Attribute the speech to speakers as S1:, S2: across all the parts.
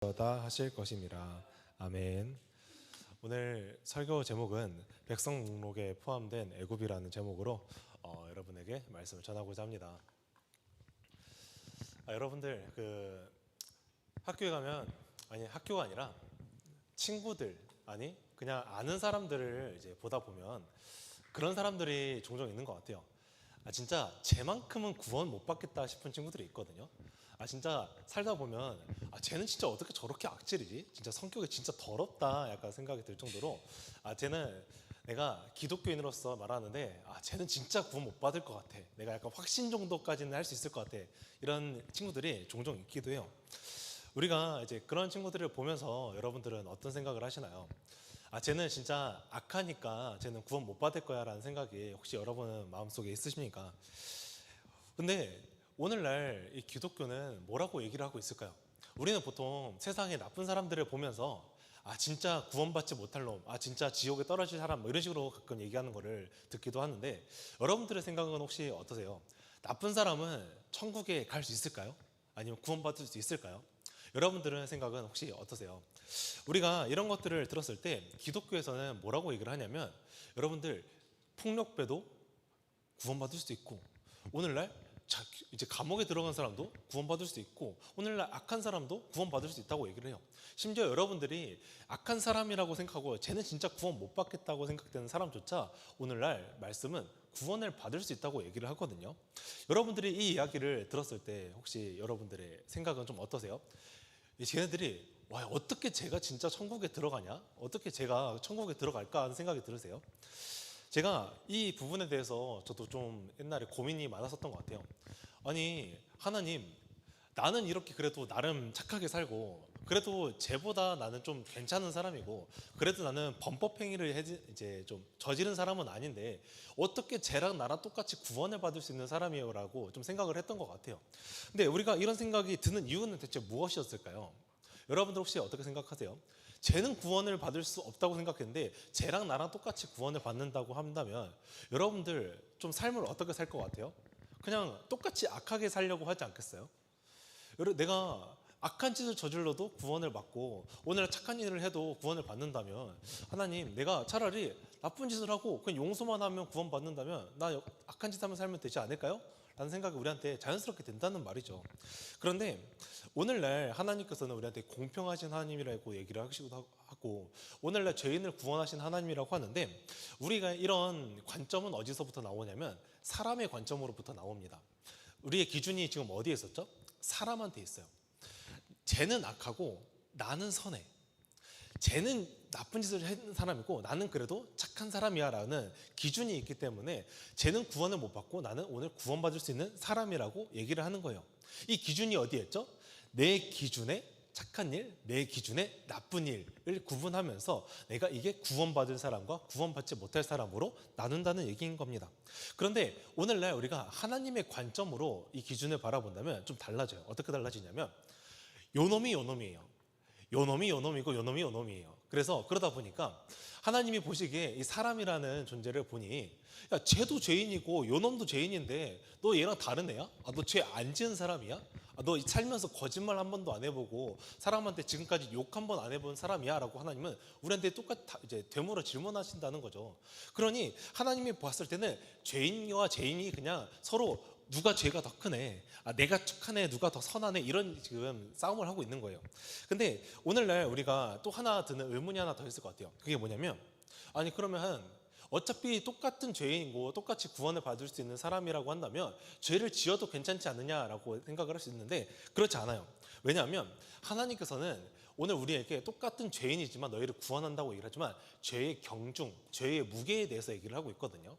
S1: 다 하실 것임이라. 아멘. 오늘 설교 제목은 백성 목록에 포함된 애굽이라는 제목으로 여러분에게 말씀을 전하고자 합니다. 여러분들 학교에 가면, 아니 학교가 아니라 친구들, 아니 그냥 아는 사람들을 이제 보다 보면 그런 사람들이 종종 있는 것 같아요. 진짜 쟤만큼은 구원 못 받겠다 싶은 친구들이 있거든요. 진짜 살다 보면 쟤는 진짜 어떻게 저렇게 악질이지? 진짜 성격이 진짜 더럽다 약간 생각이 들 정도로 쟤는 내가 기독교인으로서 말하는데 쟤는 진짜 구원 못 받을 것 같아. 내가 약간 확신 정도까지는 할 수 있을 것 같아. 이런 친구들이 종종 있기도 해요. 우리가 이제 그런 친구들을 보면서 여러분들은 어떤 생각을 하시나요? 쟤는 진짜 악하니까 쟤는 구원 못 받을 거야 라는 생각이 혹시 여러분 마음속에 있으십니까? 근데 오늘날 이 기독교는 뭐라고 얘기를 하고 있을까요? 우리는 보통 세상의 나쁜 사람들을 보면서 진짜 구원받지 못할 놈, 진짜 지옥에 떨어질 사람 뭐 이런 식으로 가끔 얘기하는 거를 듣기도 하는데 여러분들의 생각은 혹시 어떠세요? 나쁜 사람은 천국에 갈 수 있을까요? 아니면 구원받을 수 있을까요? 여러분들의 생각은 혹시 어떠세요? 우리가 이런 것들을 들었을 때 기독교에서는 뭐라고 얘기를 하냐면 여러분들 폭력배도 구원받을 수도 있고 오늘날 이제 감옥에 들어간 사람도 구원받을 수 있고 오늘날 악한 사람도 구원받을 수 있다고 얘기를 해요. 심지어 여러분들이 악한 사람이라고 생각하고 쟤는 진짜 구원 못 받겠다고 생각되는 사람조차 오늘날 말씀은 구원을 받을 수 있다고 얘기를 하거든요. 여러분들이 이 이야기를 들었을 때 혹시 여러분들의 생각은 좀 어떠세요? 쟤네들이 어떻게 제가 진짜 천국에 들어가냐? 어떻게 제가 천국에 들어갈까 하는 생각이 들으세요? 제가 이 부분에 대해서 저도 좀 옛날에 고민이 많았었던 것 같아요. 아니 하나님, 나는 이렇게 그래도 나름 착하게 살고 그래도 쟤보다 나는 좀 괜찮은 사람이고 그래도 나는 범법행위를 이제 좀 저지른 사람은 아닌데 어떻게 쟤랑 나랑 똑같이 구원을 받을 수 있는 사람이에요라고 좀 생각을 했던 것 같아요. 근데 우리가 이런 생각이 드는 이유는 대체 무엇이었을까요? 여러분들 혹시 어떻게 생각하세요? 쟤는 구원을 받을 수 없다고 생각했는데 쟤랑 나랑 똑같이 구원을 받는다고 한다면 여러분들 좀 삶을 어떻게 살 것 같아요? 그냥 똑같이 악하게 살려고 하지 않겠어요? 내가 악한 짓을 저질러도 구원을 받고 오늘 착한 일을 해도 구원을 받는다면 하나님, 내가 차라리 나쁜 짓을 하고 그냥 용서만 하면 구원 받는다면 나 악한 짓 하면 살면 되지 않을까요? 라는 생각이 우리한테 자연스럽게 된다는 말이죠. 그런데 오늘날 하나님께서는 우리한테 공평하신 하나님이라고 얘기를 하시기도 하고 오늘날 죄인을 구원하신 하나님이라고 하는데 우리가 이런 관점은 어디서부터 나오냐면 사람의 관점으로부터 나옵니다. 우리의 기준이 지금 어디에 있었죠? 사람한테 있어요. 쟤는 악하고 나는 선해. 쟤는 나쁜 짓을 했는 사람이고 나는 그래도 착한 사람이야 라는 기준이 있기 때문에 쟤는 구원을 못 받고 나는 오늘 구원받을 수 있는 사람이라고 얘기를 하는 거예요. 이 기준이 어디에 있죠? 내 기준에 착한 일, 내 기준에 나쁜 일을 구분하면서 내가 이게 구원받을 사람과 구원받지 못할 사람으로 나눈다는 얘기인 겁니다. 그런데 오늘날 우리가 하나님의 관점으로 이 기준을 바라본다면 좀 달라져요. 어떻게 달라지냐면 요놈이 요놈이에요. 요놈이 요놈이고 요놈이 요놈이에요. 그래서 그러다 보니까 하나님이 보시기에 이 사람이라는 존재를 보니 쟤도 죄인이고 요놈도 죄인인데 너 얘랑 다른 애야? 너 죄 안 지은 사람이야? 너 살면서 거짓말 한 번도 안 해보고 사람한테 지금까지 욕 한 번 안 해본 사람이야? 라고 하나님은 우리한테 똑같이 이제 되물어 질문하신다는 거죠. 그러니 하나님이 봤을 때는 죄인과 죄인이 그냥 서로 누가 죄가 더 크네, 내가 착하네, 누가 더 선하네, 이런 지금 싸움을 하고 있는 거예요. 근데 오늘날 우리가 또 하나 드는 의문이 하나 더 있을 것 같아요. 그게 뭐냐면 그러면 어차피 똑같은 죄인이고 똑같이 구원을 받을 수 있는 사람이라고 한다면 죄를 지어도 괜찮지 않느냐라고 생각을 할 수 있는데 그렇지 않아요. 왜냐하면 하나님께서는 오늘 우리에게 똑같은 죄인이지만 너희를 구원한다고 얘기를 하지만 죄의 경중, 죄의 무게에 대해서 얘기를 하고 있거든요.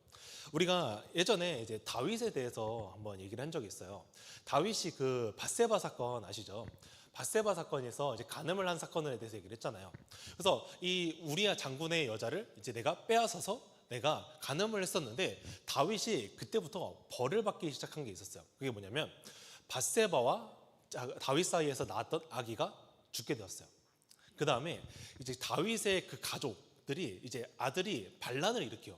S1: 우리가 예전에 이제 다윗에 대해서 한번 얘기를 한 적이 있어요. 다윗이 그 밧세바 사건 아시죠? 밧세바 사건에서 이제 간음을 한 사건에 대해서 얘기를 했잖아요. 그래서 이 우리야 장군의 여자를 이제 내가 빼앗아서 내가 간음을 했었는데 다윗이 그때부터 벌을 받기 시작한 게 있었어요. 그게 뭐냐면 밧세바와 다윗 사이에서 낳았던 아기가 죽게 되었어요. 그 다음에 이제 다윗의 그 가족들이 이제 아들이 반란을 일으켜요.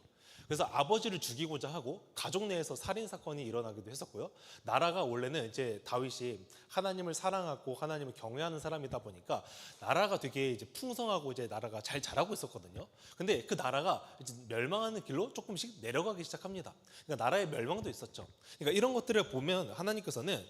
S1: 그래서 아버지를 죽이고자 하고 가족 내에서 살인 사건이 일어나기도 했었고요. 나라가 원래는 이제 다윗이 하나님을 사랑하고 하나님을 경외하는 사람이다 보니까 나라가 되게 이제 풍성하고 이제 나라가 잘 자라고 있었거든요. 근데 그 나라가 이제 멸망하는 길로 조금씩 내려가기 시작합니다. 그러니까 나라의 멸망도 있었죠. 그러니까 이런 것들을 보면 하나님께서는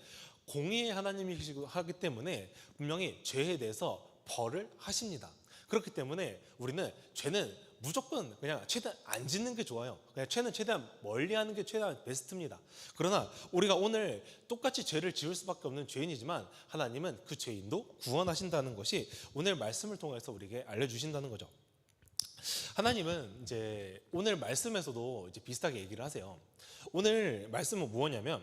S1: 공의의 하나님이시고 하기 때문에 분명히 죄에 대해서 벌을 하십니다. 그렇기 때문에 우리는 죄는 무조건 그냥 최대한 안 짓는 게 좋아요. 그냥 죄는 최대한 멀리 하는 게 최대한 베스트입니다. 그러나 우리가 오늘 똑같이 죄를 지을 수밖에 없는 죄인이지만 하나님은 그 죄인도 구원하신다는 것이 오늘 말씀을 통해서 우리에게 알려주신다는 거죠. 하나님은 이제 오늘 말씀에서도 이제 비슷하게 얘기를 하세요. 오늘 말씀은 무엇이냐면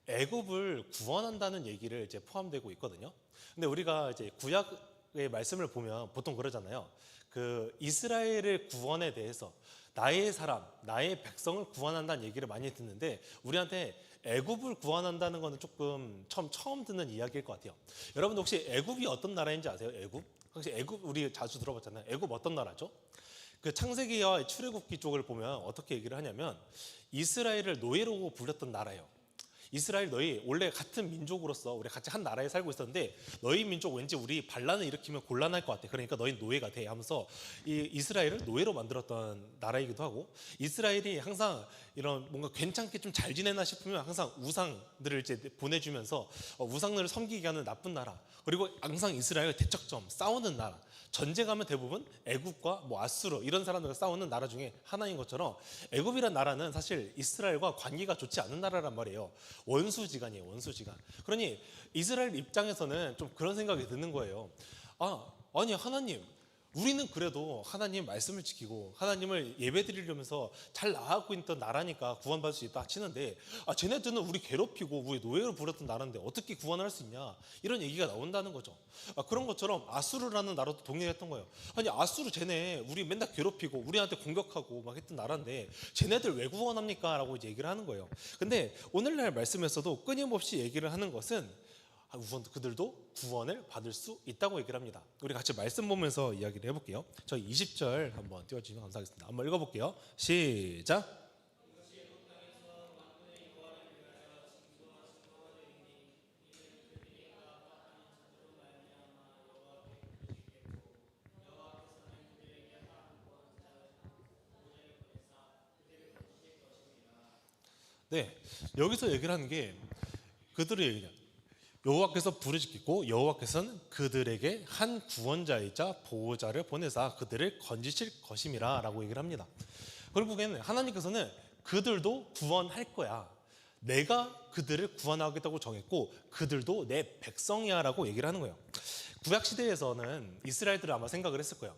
S1: 애굽을 구원한다는 얘기를 이제 포함되고 있거든요. 근데 우리가 이제 구약의 말씀을 보면 보통 그러잖아요. 그 이스라엘의 구원에 대해서 나의 사람, 나의 백성을 구원한다는 얘기를 많이 듣는데 우리한테 애굽을 구원한다는 거는 조금 처음 듣는 이야기일 것 같아요. 여러분 혹시 애굽이 어떤 나라인지 아세요? 애굽? 혹시 애굽 우리 자주 들어봤잖아요. 애굽 어떤 나라죠? 그 창세기와 출애굽기 쪽을 보면 어떻게 얘기를 하냐면 이스라엘을 노예로 불렸던 나라예요. 이스라엘 너희 원래 같은 민족으로서 우리 같이 한 나라에 살고 있었는데 너희 민족 왠지 우리 반란을 일으키면 곤란할 것 같아. 그러니까 너희 노예가 돼 하면서 이 이스라엘을 노예로 만들었던 나라이기도 하고 이스라엘이 항상 이런 뭔가 괜찮게 좀 잘 지내나 싶으면 항상 우상들을 이제 보내주면서 우상들을 섬기게 하는 나쁜 나라. 그리고 항상 이스라엘 대척점 싸우는 나라. 전쟁하면 대부분 애굽과 뭐 아수르 이런 사람들과 싸우는 나라 중에 하나인 것처럼 애굽이란 나라는 사실 이스라엘과 관계가 좋지 않은 나라란 말이에요. 원수지간이에요. 원수지간. 그러니 이스라엘 입장에서는 좀 그런 생각이 드는 거예요. 아니 하나님 우리는 그래도 하나님 말씀을 지키고 하나님을 예배드리려면서 잘 나아가고 있던 나라니까 구원받을 수 있다 치는데 쟤네들은 우리 괴롭히고 우리 노예로 부렸던 나라인데 어떻게 구원할 수 있냐 이런 얘기가 나온다는 거죠. 그런 것처럼 아수르라는 나라도 동의했던 거예요. 아니 아수르 쟤네 우리 맨날 괴롭히고 우리한테 공격하고 막 했던 나라인데 쟤네들 왜 구원합니까? 라고 이제 얘기를 하는 거예요. 근데 오늘날 말씀에서도 끊임없이 얘기를 하는 것은 우선 그들도 구원을 받을 수 있다고 얘기를 합니다. 우리 같이 말씀 보면서 이야기를 해볼게요. 저희 20절 한번 띄워주시면 감사하겠습니다. 한번 읽어볼게요. 시작. 네, 여기서 얘기를 하는 게 그들의 얘기냐. 여호와께서 부르짖고 여호와께서는 그들에게 한 구원자이자 보호자를 보내사 그들을 건지실 것임이라 라고 얘기를 합니다. 결국에는 하나님께서는 그들도 구원할 거야. 내가 그들을 구원하겠다고 정했고 그들도 내 백성이야 라고 얘기를 하는 거예요. 구약시대에서는 이스라엘들은 아마 생각을 했을 거예요.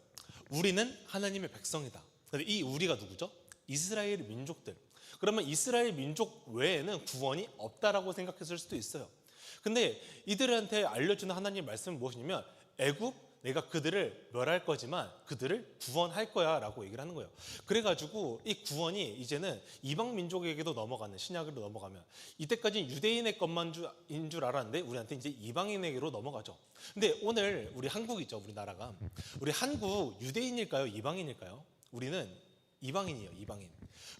S1: 우리는 하나님의 백성이다. 근데 이 우리가 누구죠? 이스라엘 민족들. 그러면 이스라엘 민족 외에는 구원이 없다라고 생각했을 수도 있어요. 근데 이들한테 알려주는 하나님의 말씀은 무엇이냐면 애굽 내가 그들을 멸할 거지만 그들을 구원할 거야 라고 얘기를 하는 거예요. 그래가지고 이 구원이 이제는 이방 민족에게도 넘어가는 신약으로 넘어가면 이때까지는 유대인의 것만인 줄 알았는데 우리한테 이제 이방인에게로 넘어가죠. 근데 오늘 우리 한국이죠. 우리나라가 우리 한국 유대인일까요? 이방인일까요? 우리는 이방인이에요. 이방인.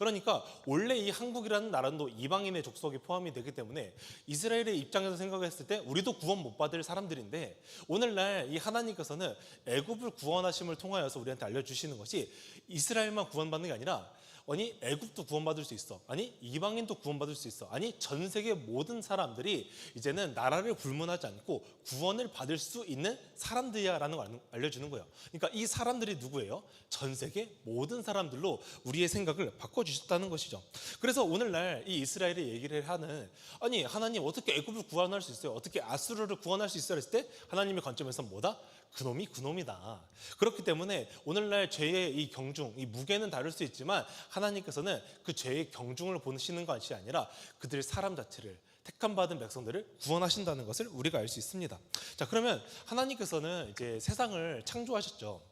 S1: 그러니까 원래 이 한국이라는 나라도 이방인의 족속에 포함이 되기 때문에 이스라엘의 입장에서 생각했을 때 우리도 구원 못 받을 사람들인데 오늘날 이 하나님께서는 애굽을 구원하심을 통하여서 우리한테 알려주시는 것이 이스라엘만 구원받는 게 아니라 아니 애굽도 구원받을 수 있어. 아니 이방인도 구원받을 수 있어. 아니 전 세계 모든 사람들이 이제는 나라를 불문하지 않고 구원을 받을 수 있는 사람들이야라는 걸 알려주는 거예요. 그러니까 이 사람들이 누구예요? 전 세계 모든 사람들로 우리의 생각을 바꿔주셨다는 것이죠. 그래서 오늘날 이 이스라엘이 얘기를 하는 아니 하나님 어떻게 애굽을 구원할 수 있어요? 어떻게 아수르를 구원할 수 있어요? 했을 때 하나님의 관점에서 뭐다? 그놈이 그놈이다. 그렇기 때문에 오늘날 죄의 이 경중, 이 무게는 다를 수 있지만 하나님께서는 그 죄의 경중을 보시는 것이 아니라 그들 사람 자체를 택함 받은 백성들을 구원하신다는 것을 우리가 알 수 있습니다. 자, 그러면 하나님께서는 이제 세상을 창조하셨죠.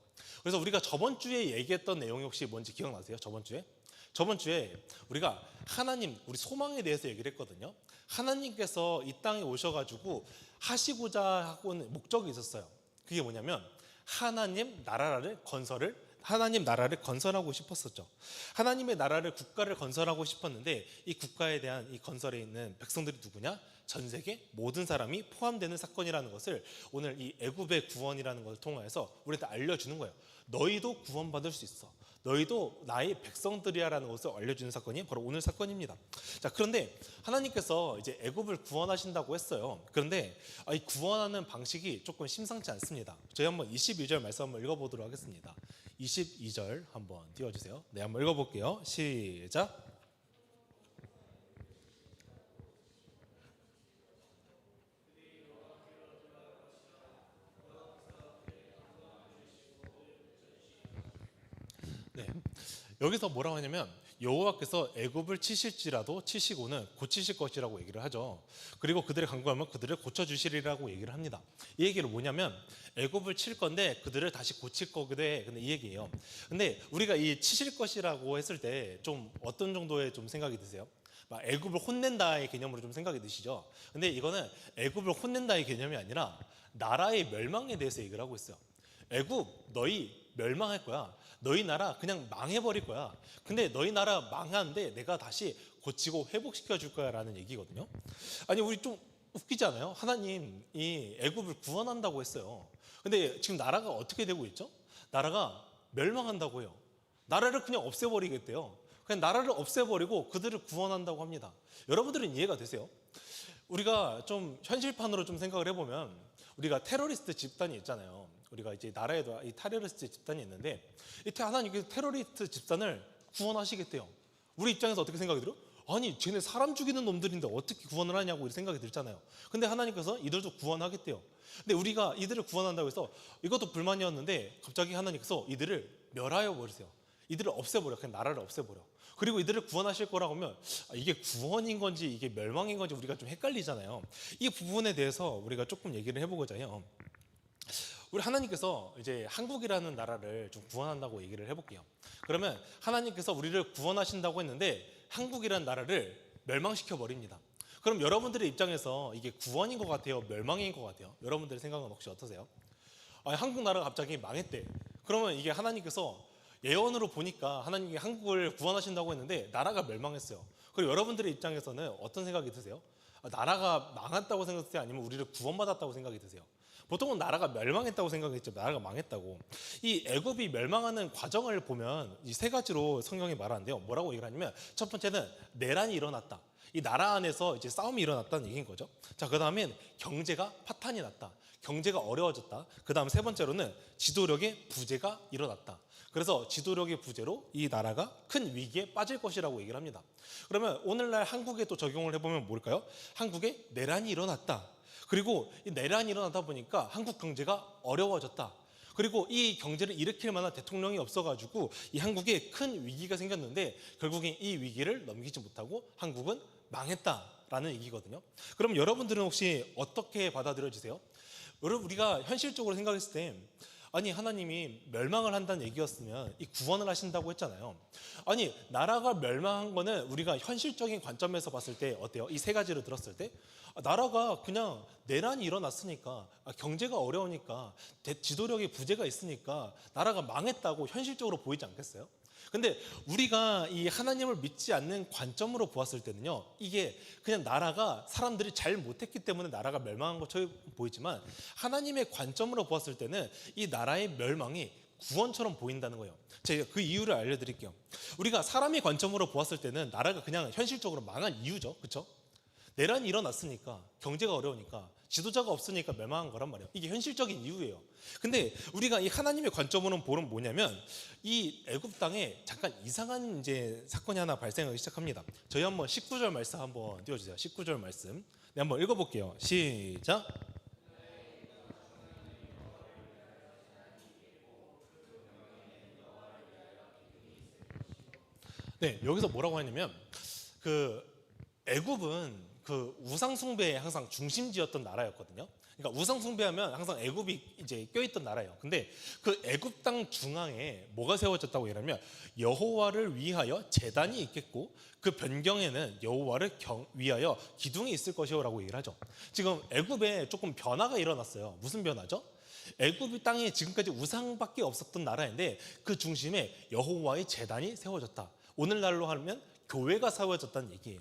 S1: 그래서 우리가 저번 주에 얘기했던 내용이 혹시 뭔지 기억나세요? 저번 주에 우리가 하나님, 우리 소망에 대해서 얘기를 했거든요. 하나님께서 이 땅에 오셔가지고 하시고자 하고는 목적이 있었어요. 그게 뭐냐면 하나님 나라를 건설을 하나님 나라를 건설하고 싶었었죠. 하나님의 나라를 국가를 건설하고 싶었는데 이 국가에 대한 이 건설에 있는 백성들이 누구냐? 전 세계 모든 사람이 포함되는 사건이라는 것을 오늘 이 애굽의 구원이라는 것을 통해서 우리한테 알려주는 거예요. 너희도 구원받을 수 있어. 너희도 나의 백성들이야라는 것을 알려주는 사건이 바로 오늘 사건입니다. 자, 그런데 하나님께서 이제 애굽을 구원하신다고 했어요. 그런데 이 구원하는 방식이 조금 심상치 않습니다. 저희 한번 22절 말씀 한번 읽어보도록 하겠습니다. 22절 한번 띄워주세요. 네, 한번 읽어볼게요. 시작. 네, 여기서 뭐라고 하냐면 여호와께서 애굽을 치실지라도 치시고는 고치실 것이라고 얘기를 하죠. 그리고 그들을 강구하면 그들을 고쳐주시리라고 얘기를 합니다. 이 얘기를 뭐냐면 애굽을 칠 건데 그들을 다시 고칠 거거든. 근데 이 얘기예요. 근데 우리가 이 치실 것이라고 했을 때 좀 어떤 정도의 좀 생각이 드세요? 막 애굽을 혼낸다의 개념으로 좀 생각이 드시죠? 근데 이거는 애굽을 혼낸다의 개념이 아니라 나라의 멸망에 대해서 얘기를 하고 있어요. 애굽 너희 멸망할 거야. 너희 나라 그냥 망해버릴 거야. 근데 너희 나라 망하는데 내가 다시 고치고 회복시켜 줄 거야 라는 얘기거든요. 아니 우리 좀 웃기지 않아요? 하나님이 애굽을 구원한다고 했어요. 근데 지금 나라가 어떻게 되고 있죠? 나라가 멸망한다고 해요. 나라를 그냥 없애버리겠대요. 그냥 나라를 없애버리고 그들을 구원한다고 합니다. 여러분들은 이해가 되세요? 우리가 좀 현실판으로 좀 생각을 해보면 우리가 테러리스트 집단이 있잖아요. 우리가 이제 나라에도 이 테러리스트 집단이 있는데 이때 하나님께서 테러리스트 집단을 구원하시겠대요. 우리 입장에서 어떻게 생각이 들어요? 아니 쟤네 사람 죽이는 놈들인데 어떻게 구원을 하냐고 이런 생각이 들잖아요. 근데 하나님께서 이들도 구원하겠대요. 근데 우리가 이들을 구원한다고 해서 이것도 불만이었는데 갑자기 하나님께서 이들을 멸하여 버리세요. 이들을 없애버려. 그냥 나라를 없애버려. 그리고 이들을 구원하실 거라고 하면 이게 구원인 건지 이게 멸망인 건지 우리가 좀 헷갈리잖아요. 이 부분에 대해서 우리가 조금 얘기를 해보고자 해요. 우리 하나님께서 이제 한국이라는 나라를 좀 구원한다고 얘기를 해볼게요. 그러면 하나님께서 우리를 구원하신다고 했는데 한국이라는 나라를 멸망시켜 버립니다. 그럼 여러분들의 입장에서 이게 구원인 것 같아요? 멸망인 것 같아요? 여러분들의 생각은 혹시 어떠세요? 한국 나라가 갑자기 망했대. 그러면 이게 하나님께서 예언으로 보니까 하나님이 한국을 구원하신다고 했는데 나라가 멸망했어요. 그리고 여러분들의 입장에서는 어떤 생각이 드세요? 나라가 망했다고 생각하세요? 아니면 우리를 구원받았다고 생각이 드세요? 보통은 나라가 멸망했다고 생각했죠. 나라가 망했다고. 이 애굽이 멸망하는 과정을 보면 이 세 가지로 성경이 말하는데요. 뭐라고 얘기를 하냐면 첫 번째는 내란이 일어났다. 이 나라 안에서 이제 싸움이 일어났다는 얘기인 거죠. 자, 그 다음엔 경제가 파탄이 났다. 경제가 어려워졌다. 그 다음 세 번째로는 지도력의 부재가 일어났다. 그래서 지도력의 부재로 이 나라가 큰 위기에 빠질 것이라고 얘기를 합니다. 그러면 오늘날 한국에 또 적용을 해보면 뭘까요? 한국에 내란이 일어났다. 그리고 이 내란이 일어나다 보니까 한국 경제가 어려워졌다. 그리고 이 경제를 일으킬 만한 대통령이 없어가지고 이 한국에 큰 위기가 생겼는데 결국엔 이 위기를 넘기지 못하고 한국은 망했다라는 얘기거든요. 그럼 여러분들은 혹시 어떻게 받아들여지세요? 여러분 우리가 현실적으로 생각했을 때 아니 하나님이 멸망을 한다는 얘기였으면 이 구원을 하신다고 했잖아요. 아니 나라가 멸망한 거는 우리가 현실적인 관점에서 봤을 때 어때요? 이 세 가지를 들었을 때 나라가 그냥 내란이 일어났으니까 경제가 어려우니까 지도력의 부재가 있으니까 나라가 망했다고 현실적으로 보이지 않겠어요? 근데 우리가 이 하나님을 믿지 않는 관점으로 보았을 때는요, 이게 그냥 나라가 사람들이 잘 못했기 때문에 나라가 멸망한 것처럼 보이지만 하나님의 관점으로 보았을 때는 이 나라의 멸망이 구원처럼 보인다는 거예요. 제가 그 이유를 알려드릴게요. 우리가 사람의 관점으로 보았을 때는 나라가 그냥 현실적으로 망한 이유죠, 그렇죠? 내란이 일어났으니까 경제가 어려우니까 지도자가 없으니까 멸망한 거란 말이에요. 이게 현실적인 이유예요. 근데 우리가 이 하나님의 관점으로 보면 뭐냐면 이 애굽 땅에 잠깐 이상한 이제 사건이 하나 발생하기 시작합니다. 저희 한번 19절 말씀 한번 띄워주세요. 19절 말씀. 네, 한번 읽어볼게요. 시작. 네, 여기서 뭐라고 하냐면 그 애굽은 그 우상 숭배에 항상 중심지였던 나라였거든요. 그러니까 우상 숭배하면 항상 애굽이 이제 껴있던 나라예요. 근데 그 애굽 땅 중앙에 뭐가 세워졌다고 얘기하면 여호와를 위하여 제단이 있겠고 그 변경에는 여호와를 위하여 기둥이 있을 것이요라고 얘기를 하죠. 지금 애굽에 조금 변화가 일어났어요. 무슨 변화죠? 애굽이 땅에 지금까지 우상밖에 없었던 나라인데 그 중심에 여호와의 제단이 세워졌다. 오늘날로 하면 교회가 세워졌다는 얘기예요.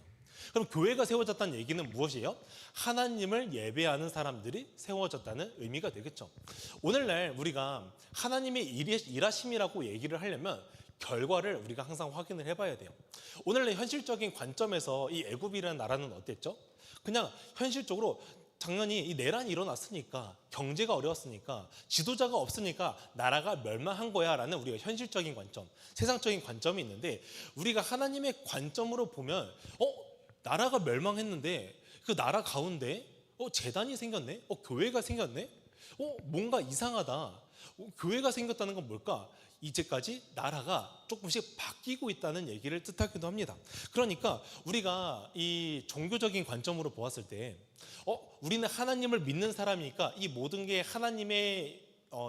S1: 그럼 교회가 세워졌다는 얘기는 무엇이에요? 하나님을 예배하는 사람들이 세워졌다는 의미가 되겠죠. 오늘날 우리가 하나님의 일하심이라고 얘기를 하려면 결과를 우리가 항상 확인을 해봐야 돼요. 오늘날 현실적인 관점에서 이 애굽이라는 나라는 어땠죠? 그냥 현실적으로 당연히 이 내란이 일어났으니까, 경제가 어려웠으니까, 지도자가 없으니까 나라가 멸망한 거야 라는 우리가 현실적인 관점, 세상적인 관점이 있는데, 우리가 하나님의 관점으로 보면 나라가 멸망했는데 그 나라 가운데 제단이 생겼네? 교회가 생겼네? 뭔가 이상하다. 교회가 생겼다는 건 뭘까? 이제까지 나라가 조금씩 바뀌고 있다는 얘기를 뜻하기도 합니다. 그러니까 우리가 이 종교적인 관점으로 보았을 때 우리는 하나님을 믿는 사람이니까 이 모든 게 하나님의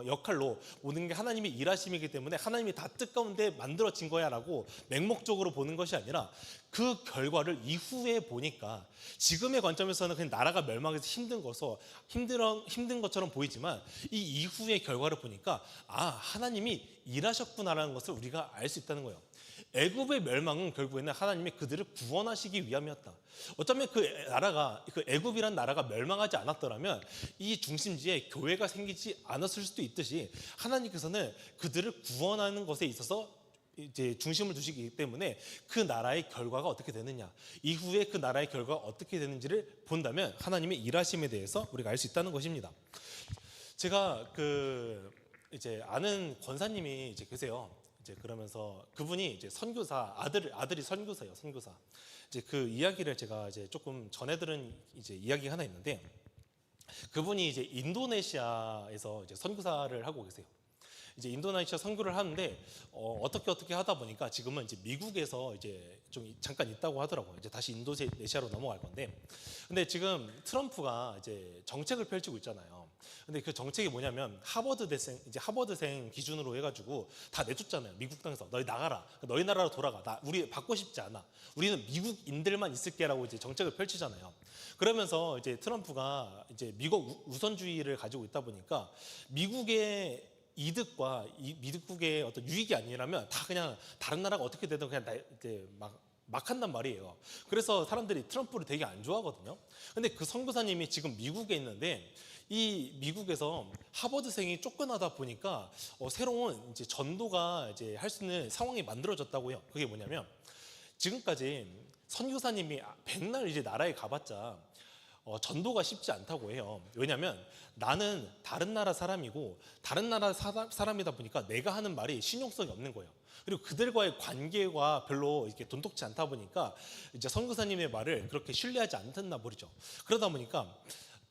S1: 역할로, 모든 게 하나님의 일하심이기 때문에 하나님이 다 뜻 가운데 만들어진 거야 라고 맹목적으로 보는 것이 아니라, 그 결과를 이후에 보니까 지금의 관점에서는 그냥 나라가 멸망해서 힘든 것처럼 보이지만, 이 이후의 결과를 보니까 하나님이 일하셨구나라는 것을 우리가 알 수 있다는 거예요. 애굽의 멸망은 결국에는 하나님이 그들을 구원하시기 위함이었다. 어쩌면 그 나라가, 그 애굽이란 나라가 멸망하지 않았더라면 이 중심지에 교회가 생기지 않았을 수도 있듯이, 하나님께서는 그들을 구원하는 것에 있어서 이제 중심을 두시기 때문에 그 나라의 결과가 어떻게 되느냐, 이후에 그 나라의 결과가 어떻게 되는지를 본다면 하나님의 일하심에 대해서 우리가 알 수 있다는 것입니다. 제가 이제 아는 권사님이 이제 계세요. 이제 그러면서 그분이 이제 선교사, 아들이 선교사예요. 선교사. 이제 그 이야기를 제가 이제 조금 전해 들은 이제 이야기가 하나 있는데, 그분이 이제 인도네시아에서 이제 선교사를 하고 계세요. 이제 인도네시아 선교를 하는데 어떻게 하다 보니까 지금은 이제 미국에서 이제 좀 잠깐 있다고 하더라고요. 이제 다시 인도네시아로 넘어갈 건데, 근데 지금 트럼프가 이제 정책을 펼치고 있잖아요. 근데 그 정책이 뭐냐면 하버드생 기준으로 해가지고 다 내쫓잖아요. 미국 땅에서 너희 나가라, 너희 나라로 돌아가, 우리 받고 싶지 않아, 우리는 미국인들만 있을게라고 이제 정책을 펼치잖아요. 그러면서 이제 트럼프가 이제 미국 우선주의를 가지고 있다 보니까 미국의 이득과 미국의 어떤 유익이 아니라면 다 그냥 다른 나라가 어떻게 되든 그냥 이제 막 한단 말이에요. 그래서 사람들이 트럼프를 되게 안 좋아하거든요. 근데 그 선교사님이 지금 미국에 있는데, 이 미국에서 하버드생이 쫓겨나다 보니까 새로운 이제 전도가 이제 할 수 있는 상황이 만들어졌다고 해요. 그게 뭐냐면, 지금까지 선교사님이 백날 이제 나라에 가봤자 전도가 쉽지 않다고 해요. 왜냐하면 나는 다른 나라 사람이고 다른 나라 사람이다 보니까 내가 하는 말이 신용성이 없는 거예요. 그리고 그들과의 관계가 별로 이렇게 돈독지 않다 보니까 이제 선교사님의 말을 그렇게 신뢰하지 않았나 보죠. 그러다 보니까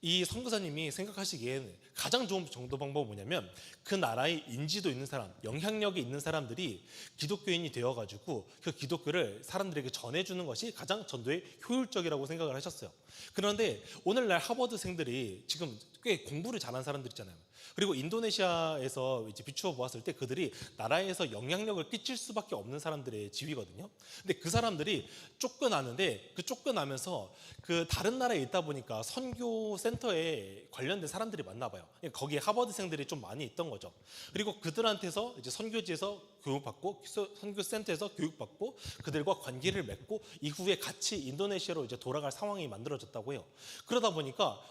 S1: 이 선교사님이 생각하시기에는 가장 좋은 정도 방법은 뭐냐면, 그 나라에 인지도 있는 사람, 영향력이 있는 사람들이 기독교인이 되어가지고 그 기독교를 사람들에게 전해주는 것이 가장 전도에 효율적이라고 생각을 하셨어요. 그런데 오늘날 하버드생들이 지금 꽤 공부를 잘한 사람들 있잖아요. 그리고 인도네시아에서 이제 비추어 보았을 때 그들이 나라에서 영향력을 끼칠 수밖에 없는 사람들의 지위거든요. 근데 그 사람들이 쫓겨나는데, 그 쫓겨나면서 그 다른 나라에 있다 보니까 선교 센터에 관련된 사람들이 많나 봐요. 거기에 하버드생들이 좀 많이 있던 거죠. 그리고 그들한테서 이제 선교지에서 교육받고, 선교 센터에서 교육받고, 그들과 관계를 맺고 이후에 같이 인도네시아로 이제 돌아갈 상황이 만들어졌다고 해요. 그러다 보니까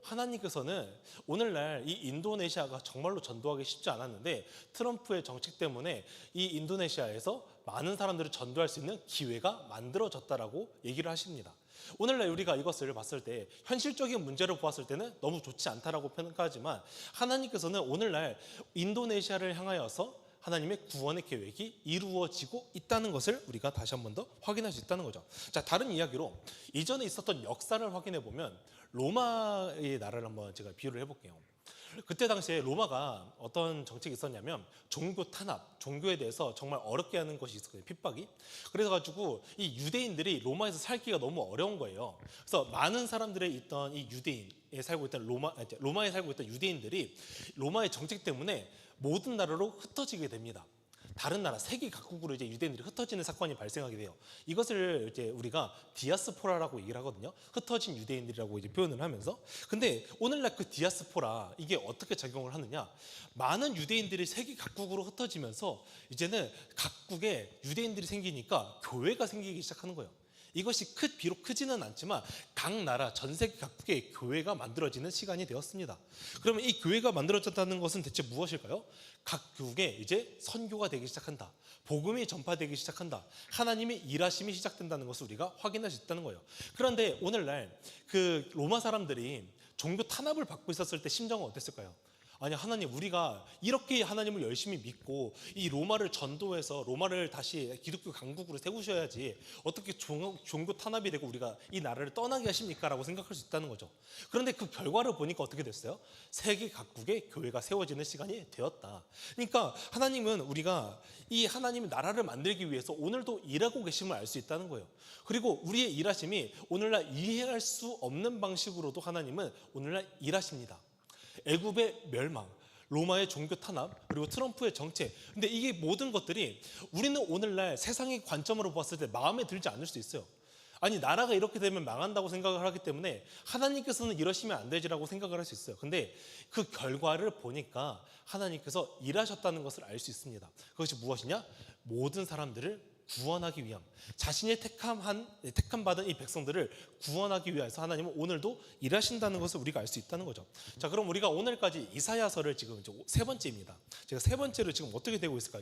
S1: 하나님께서는 오늘날 이 인도네시아가 정말로 전도하기 쉽지 않았는데, 트럼프의 정책 때문에 이 인도네시아에서 많은 사람들을 전도할 수 있는 기회가 만들어졌다라고 얘기를 하십니다. 오늘날 우리가 이것을 봤을 때 현실적인 문제로 보았을 때는 너무 좋지 않다라고 평가하지만, 하나님께서는 오늘날 인도네시아를 향하여서 하나님의 구원의 계획이 이루어지고 있다는 것을 우리가 다시 한 번 더 확인할 수 있다는 거죠. 자, 다른 이야기로 이전에 있었던 역사를 확인해 보면 로마의 나라를 한번 제가 비유를 해볼게요. 그때 당시에 로마가 어떤 정책이 있었냐면 종교 탄압, 종교에 대해서 정말 어렵게 하는 것이 있었거든요. 핍박이. 그래서 가지고 이 유대인들이 로마에서 살기가 너무 어려운 거예요. 그래서 많은 사람들의 있던 이 유대인에 살고 있던 로마에 살고 있던 유대인들이 로마의 정책 때문에 모든 나라로 흩어지게 됩니다. 다른 나라 세계 각국으로 이제 유대인들이 흩어지는 사건이 발생하게 돼요. 이것을 이제 우리가 디아스포라라고 얘기를 하거든요. 흩어진 유대인들이라고 이제 표현을 하면서. 근데 오늘날 그 디아스포라 이게 어떻게 작용을 하느냐? 많은 유대인들이 세계 각국으로 흩어지면서 이제는 각국에 유대인들이 생기니까 교회가 생기기 시작하는 거예요. 이것이 비록 크지는 않지만 각 나라 전 세계 각국의 교회가 만들어지는 시간이 되었습니다. 그러면 이 교회가 만들어졌다는 것은 대체 무엇일까요? 각국에 이제 선교가 되기 시작한다. 복음이 전파되기 시작한다. 하나님의 일하심이 시작된다는 것을 우리가 확인할 수 있다는 거예요. 그런데 오늘날 그 로마 사람들이 종교 탄압을 받고 있었을 때 심정은 어땠을까요? 아니 하나님, 우리가 이렇게 하나님을 열심히 믿고 이 로마를 전도해서 로마를 다시 기독교 강국으로 세우셔야지 어떻게 종교 탄압이 되고 우리가 이 나라를 떠나게 하십니까? 라고 생각할 수 있다는 거죠. 그런데 그 결과를 보니까 어떻게 됐어요? 세계 각국의 교회가 세워지는 시간이 되었다. 그러니까 하나님은 우리가 이 하나님의 나라를 만들기 위해서 오늘도 일하고 계심을 알 수 있다는 거예요. 그리고 우리의 일하심이 오늘날 이해할 수 없는 방식으로도 하나님은 오늘날 일하십니다. 애굽의 멸망, 로마의 종교 탄압, 그리고 트럼프의 정책. 근데 이게 모든 것들이 우리는 오늘날 세상의 관점으로 봤을 때 마음에 들지 않을 수 있어요. 아니 나라가 이렇게 되면 망한다고 생각을 하기 때문에 하나님께서는 이러시면 안 되지라고 생각을 할 수 있어요. 근데 그 결과를 보니까 하나님께서 일하셨다는 것을 알 수 있습니다. 그것이 무엇이냐? 모든 사람들을 구원하기 위함, 자신의 택함 받은 이 백성들을 구원하기 위해서 하나님은 오늘도 일하신다는 것을 우리가 알 수 있다는 거죠. 자, 그럼 우리가 오늘까지 이사야서를 지금 이제 세 번째입니다. 제가 세 번째로 지금 어떻게 되고 있을까?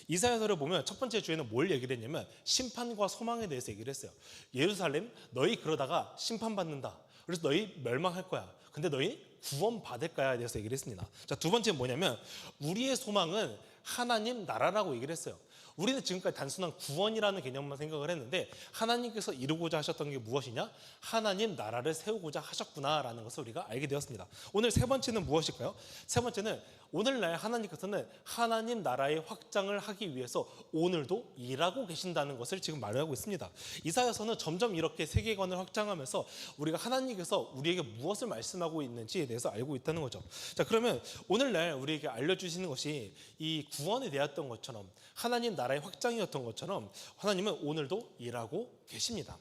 S1: 이사야서를 보면 첫 번째 주에는 뭘 얘기를 했냐면 심판과 소망에 대해서 얘기를 했어요. 예루살렘, 너희 그러다가 심판받는다. 그래서 너희 멸망할 거야. 근데 너희 구원 받을 거야에 대해서 얘기를 했습니다. 자, 두 번째는 뭐냐면 우리의 소망은 하나님 나라라고 얘기를 했어요. 우리는 지금까지 단순한 구원이라는 개념만 생각을 했는데 하나님께서 이루고자 하셨던 게 무엇이냐? 하나님 나라를 세우고자 하셨구나라는 것을 우리가 알게 되었습니다. 오늘 세 번째는 무엇일까요? 세 번째는 오늘날 하나님께서는 하나님 나라의 확장을 하기 위해서 오늘도 일하고 계신다는 것을 지금 말하고 있습니다. 이사야서는 점점 이렇게 세계관을 확장하면서 우리가 하나님께서 우리에게 무엇을 말씀하고 있는지에 대해서 알고 있다는 거죠. 자, 그러면 오늘날 우리에게 알려주시는 것이 이 구원에 대했던 것처럼 하나님 나라의 확장이었던 것처럼 하나님은 오늘도 일하고 계십니다.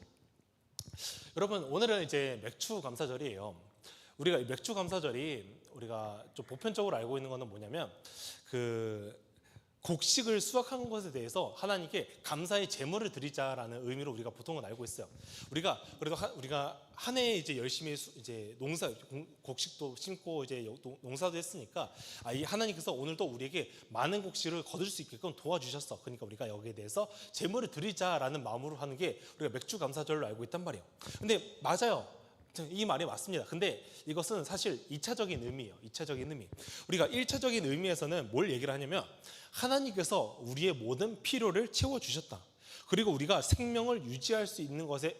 S1: 여러분, 오늘은 이제 맥주 감사절이에요. 우리가 맥주 감사절이 우리가 좀 보편적으로 알고 있는 것은 뭐냐면 그 곡식을 수확한 것에 대해서 하나님께 감사의 제물을 드리자라는 의미로 우리가 보통은 알고 있어요. 우리가 그래도 우리가 한 해 이제 열심히 이제 곡식도 심고 이제 농사도 했으니까 이 하나님께서 오늘도 우리에게 많은 곡식을 거둘 수 있게끔 도와주셨어. 그러니까 우리가 여기에 대해서 제물을 드리자라는 마음으로 하는 게 우리가 맥주 감사절로 알고 있단 말이에요. 근데 맞아요. 이 말이 맞습니다. 근데 이것은 사실 2차적인 의미예요. 2차적인 의미. 우리가 1차적인 의미에서는 뭘 얘기를 하냐면 하나님께서 우리의 모든 필요를 채워주셨다. 그리고 우리가 생명을 유지할 수 있는 것에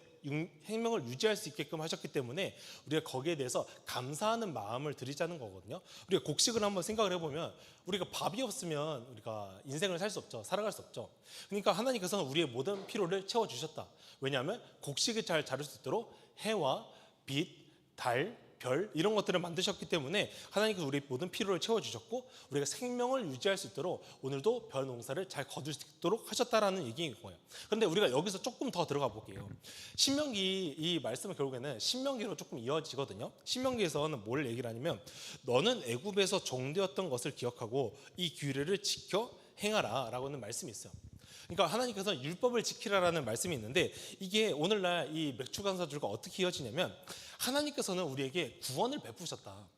S1: 생명을 유지할 수 있게끔 하셨기 때문에 우리가 거기에 대해서 감사하는 마음을 드리자는 거거든요. 우리가 곡식을 한번 생각을 해보면 우리가 밥이 없으면 우리가 인생을 살 수 없죠. 살아갈 수 없죠. 그러니까 하나님께서는 우리의 모든 필요를 채워주셨다. 왜냐하면 곡식이 잘 자랄 수 있도록 해와 빛, 달, 별 이런 것들을 만드셨기 때문에 하나님께서 우리의 모든 필요를 채워주셨고 우리가 생명을 유지할 수 있도록 오늘도 별 농사를 잘 거둘 수 있도록 하셨다라는 얘기인 거예요. 그런데 우리가 여기서 조금 더 들어가 볼게요. 신명기 이 말씀은 결국에는 신명기로 조금 이어지거든요. 신명기에서는 뭘 얘기를 하냐면 너는 애굽에서 종되었던 것을 기억하고 이 규례를 지켜 행하라 라고 하는 말씀이 있어요. 그러니까 하나님께서 율법을 지키라라는 말씀이 있는데 이게 오늘날 이 맥주 감사절과 어떻게 이어지냐면 하나님께서는 우리에게 구원을 베푸셨다.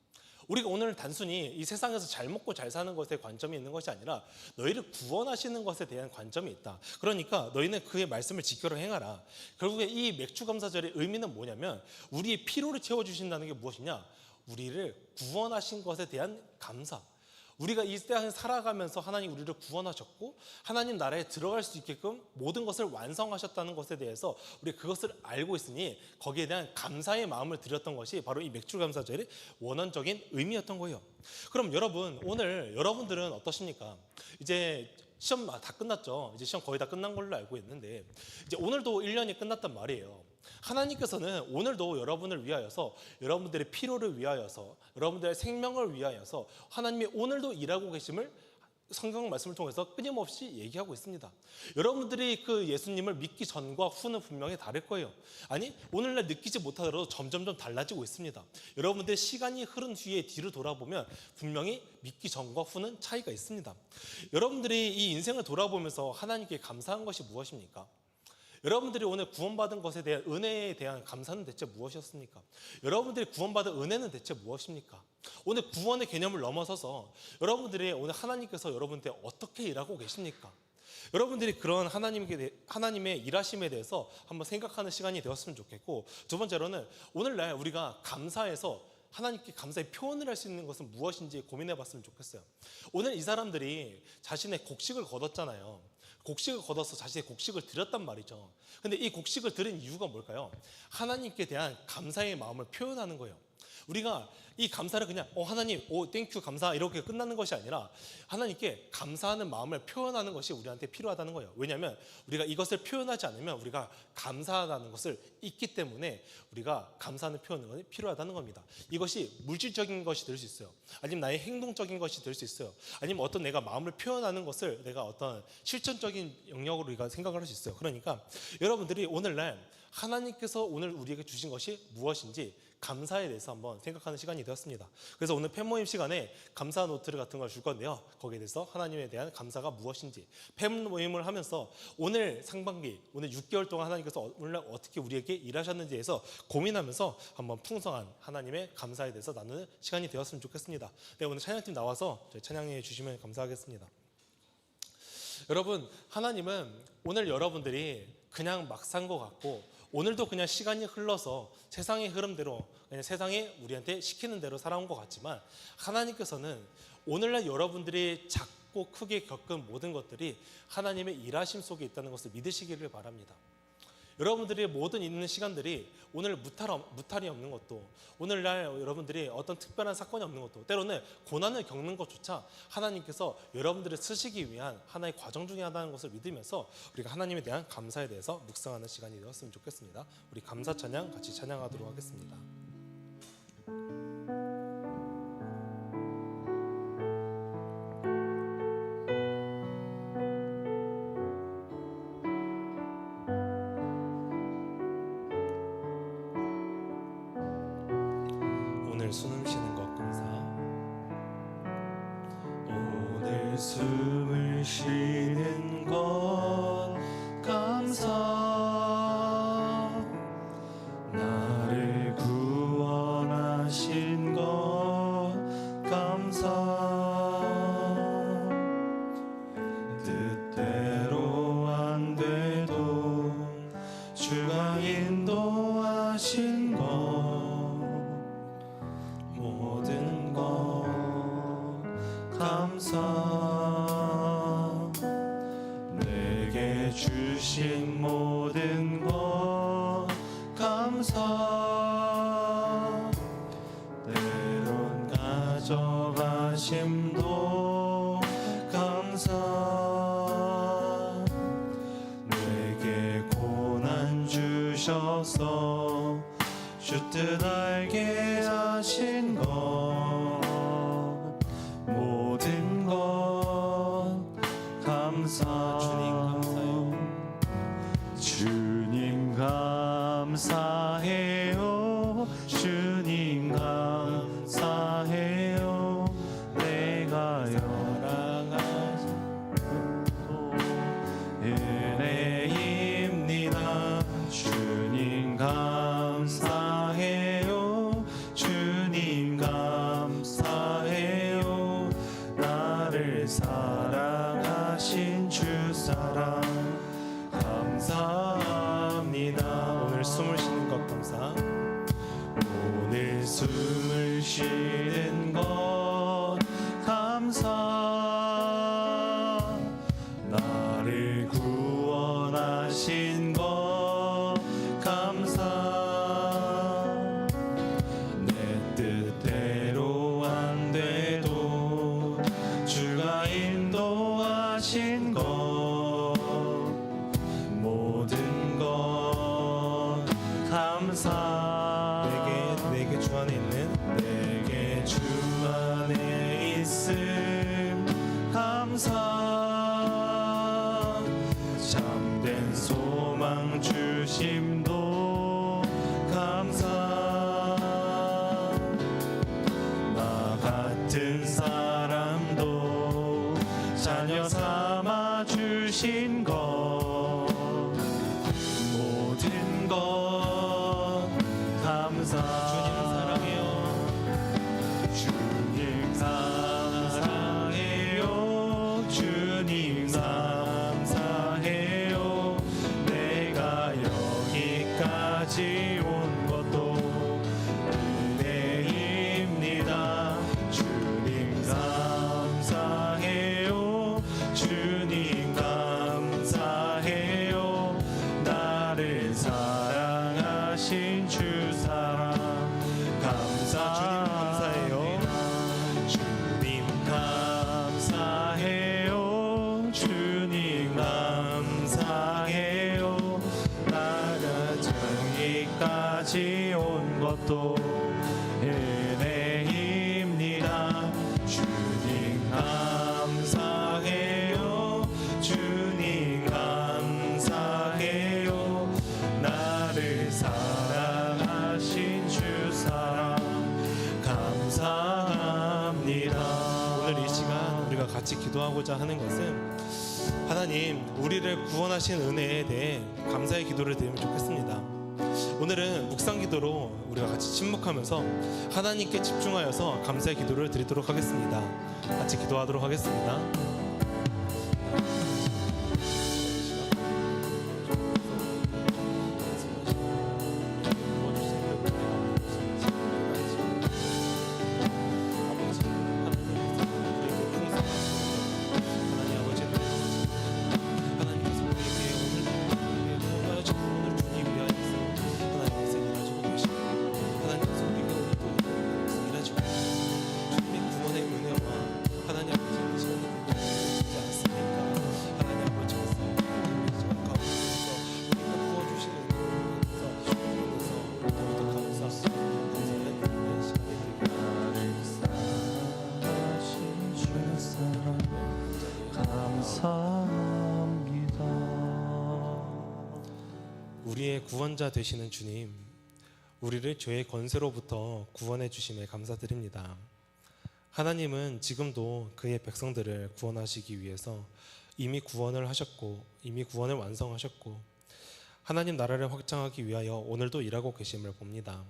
S1: 우리가 오늘 단순히 이 세상에서 잘 먹고 잘 사는 것에 관점이 있는 것이 아니라 너희를 구원하시는 것에 대한 관점이 있다. 그러니까 너희는 그의 말씀을 지켜라 행하라. 결국에 이 맥주 감사절의 의미는 뭐냐면 우리의 필요를 채워주신다는 게 무엇이냐? 우리를 구원하신 것에 대한 감사. 우리가 이 세상에 살아가면서 하나님 우리를 구원하셨고 하나님 나라에 들어갈 수 있게끔 모든 것을 완성하셨다는 것에 대해서 우리가 그것을 알고 있으니 거기에 대한 감사의 마음을 드렸던 것이 바로 이 맥주 감사절의 원언적인 의미였던 거예요. 그럼 여러분, 오늘 여러분들은 어떠십니까? 이제 시험 다 끝났죠. 이제 시험 거의 다 끝난 걸로 알고 있는데 이제 오늘도 1년이 끝났단 말이에요. 하나님께서는 오늘도 여러분을 위하여서 여러분들의 필요를 위하여서 여러분들의 생명을 위하여서 하나님이 오늘도 일하고 계심을 성경 말씀을 통해서 끊임없이 얘기하고 있습니다. 여러분들이 그 예수님을 믿기 전과 후는 분명히 다를 거예요. 아니, 오늘날 느끼지 못하더라도 점점점 달라지고 있습니다. 여러분들 시간이 흐른 뒤에 뒤로 돌아보면 분명히 믿기 전과 후는 차이가 있습니다. 여러분들이 이 인생을 돌아보면서 하나님께 감사한 것이 무엇입니까? 여러분들이 오늘 구원받은 것에 대한 은혜에 대한 감사는 대체 무엇이었습니까? 여러분들이 구원받은 은혜는 대체 무엇입니까? 오늘 구원의 개념을 넘어서서 여러분들이 오늘 하나님께서 여러분한테 어떻게 일하고 계십니까? 여러분들이 그런 하나님의 일하심에 대해서 한번 생각하는 시간이 되었으면 좋겠고, 두 번째로는 오늘날 우리가 감사해서 하나님께 감사의 표현을 할 수 있는 것은 무엇인지 고민해 봤으면 좋겠어요. 오늘 이 사람들이 자신의 곡식을 거뒀잖아요. 곡식을 거둬서 자신의 곡식을 드렸단 말이죠. 근데 이 곡식을 드린 이유가 뭘까요? 하나님께 대한 감사의 마음을 표현하는 거예요. 우리가 이 감사를 그냥 하나님 땡큐 감사 이렇게 끝나는 것이 아니라 하나님께 감사하는 마음을 표현하는 것이 우리한테 필요하다는 거예요. 왜냐하면 우리가 이것을 표현하지 않으면 우리가 감사하다는 것을 잊기 때문에 우리가 감사하는 표현이 필요하다는 겁니다. 이것이 물질적인 것이 될 수 있어요. 아니면 나의 행동적인 것이 될 수 있어요. 아니면 어떤 내가 마음을 표현하는 것을 내가 어떤 실천적인 영역으로 우리가 생각을 할 수 있어요. 그러니까 여러분들이 오늘날 하나님께서 오늘 우리에게 주신 것이 무엇인지 감사에 대해서 한번 생각하는 시간이 되었습니다. 그래서 오늘 팬모임 시간에 감사 노트를 같은 걸 줄 건데요. 거기에 대해서 하나님에 대한 감사가 무엇인지 팬모임을 하면서 오늘 상반기, 오늘 6개월 동안 하나님께서 오늘날 어떻게 우리에게 일하셨는지에 대해서 고민하면서 한번 풍성한 하나님의 감사에 대해서 나누는 시간이 되었으면 좋겠습니다. 네, 오늘 찬양팀 나와서 저희 찬양해 주시면 감사하겠습니다. 여러분, 하나님은 오늘 여러분들이 그냥 막 산 것 같고 오늘도 그냥 시간이 흘러서 세상의 흐름대로 그냥 세상이 우리한테 시키는 대로 살아온 것 같지만 하나님께서는 오늘날 여러분들이 작고 크게 겪은 모든 것들이 하나님의 일하심 속에 있다는 것을 믿으시기를 바랍니다. 여러분들이 모든 있는 시간들이 오늘 무탈이 없는 것도, 오늘날 여러분들이 어떤 특별한 사건이 없는 것도, 때로는 고난을 겪는 것조차 하나님께서 여러분들을 쓰시기 위한 하나의 과정 중에 하나인 것을 믿으면서 우리가 하나님에 대한 감사에 대해서 묵상하는 시간이 되었으면 좋겠습니다. 우리 감사 찬양 같이 찬양하도록 하겠습니다. 숨을 쉬는 것 감사. 오늘 숨을 쉬는 것 감사. 나를 구원하신 것 감사. 뜻대로 안 돼도 주가 인도하신 것 모든 것 감사. 내게 주신 모든 것 감사. 때론 가져가심도 감사. 내게 고난 주셔서 주 뜻 알게 하신 것 모든 것 감사. 주님 감사해요. 주님 감사해요. 내가 사랑하신 은혜입니다. 주님 감사해요. 주님 감사해요. 나를 사랑하신 주 사랑 감사합니다. 오늘 숨을 쉬는 것 감사. 오늘 숨을 쉬는 것 감사. 나를 구원하신 것 감사. 내 뜻대로 안 돼도 주가 인도하신 것 모든 것 감사. 내게 주 안에 있는 내게 주 안에 있음 감사.
S2: 감사 참된 소망 주심도 감사 나 같은 사람도 자녀 삼아 주신 것 모든 것 감사 주님 사랑해요 주님 감사해요 내가 여기까지 온 것도 은혜입니다 주님 감사해요 주님 감사해요 나를 사랑하신 주 사랑 감사해요 주님 감사해요 주님 감사해요 나가 저기까지 온 것도 은혜입니다 주님 감사해요 주님 감사해요 나를 사랑하신 주 사랑 감사합니다.
S1: 오늘 이 시간 우리가 같이 기도하고자 하는 것은 하나님 우리를 구원하신 은혜에 대해 감사의 기도를 드리면 좋겠습니다. 오늘은 묵상 기도로 우리가 같이 침묵하면서 하나님께 집중하여서 감사의 기도를 드리도록 하겠습니다. 같이 기도하도록 하겠습니다. 우리의 구원자 되시는 주님, 우리를 죄의 권세로부터 구원해 주심에 감사드립니다. 하나님은 지금도 그의 백성들을 구원하시기 위해서 이미 구원을 하셨고 이미 구원을 완성하셨고 하나님 나라를 확장하기 위하여 오늘도 일하고 계심을 봅니다.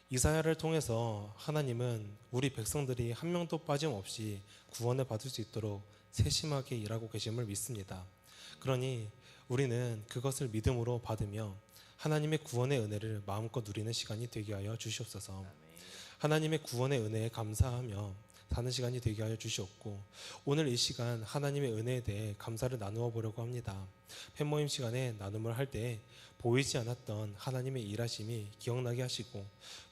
S1: 이사야를 통해서 하나님은 우리 백성들이 한 명도 빠짐없이 구원을 받을 수 있도록 세심하게 일하고 계심을 믿습니다. 그러니 우리는 그것을 믿음으로 받으며 하나님의 구원의 은혜를 마음껏 누리는 시간이 되게 하여 주시옵소서. 하나님의 구원의 은혜에 감사하며 사는 시간이 되게 하여 주시옵고 오늘 이 시간 하나님의 은혜에 대해 감사를 나누어 보려고 합니다. 팬모임 시간에 나눔을 할 때 보이지 않았던 하나님의 일하심이 기억나게 하시고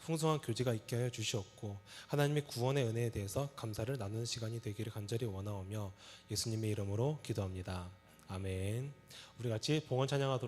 S1: 풍성한 교제가 있게 하여 주시옵고 하나님의 구원의 은혜에 대해서 감사를 나누는 시간이 되기를 간절히 원하오며 예수님의 이름으로 기도합니다. 아멘. 우리 같이 봉헌 찬양하도록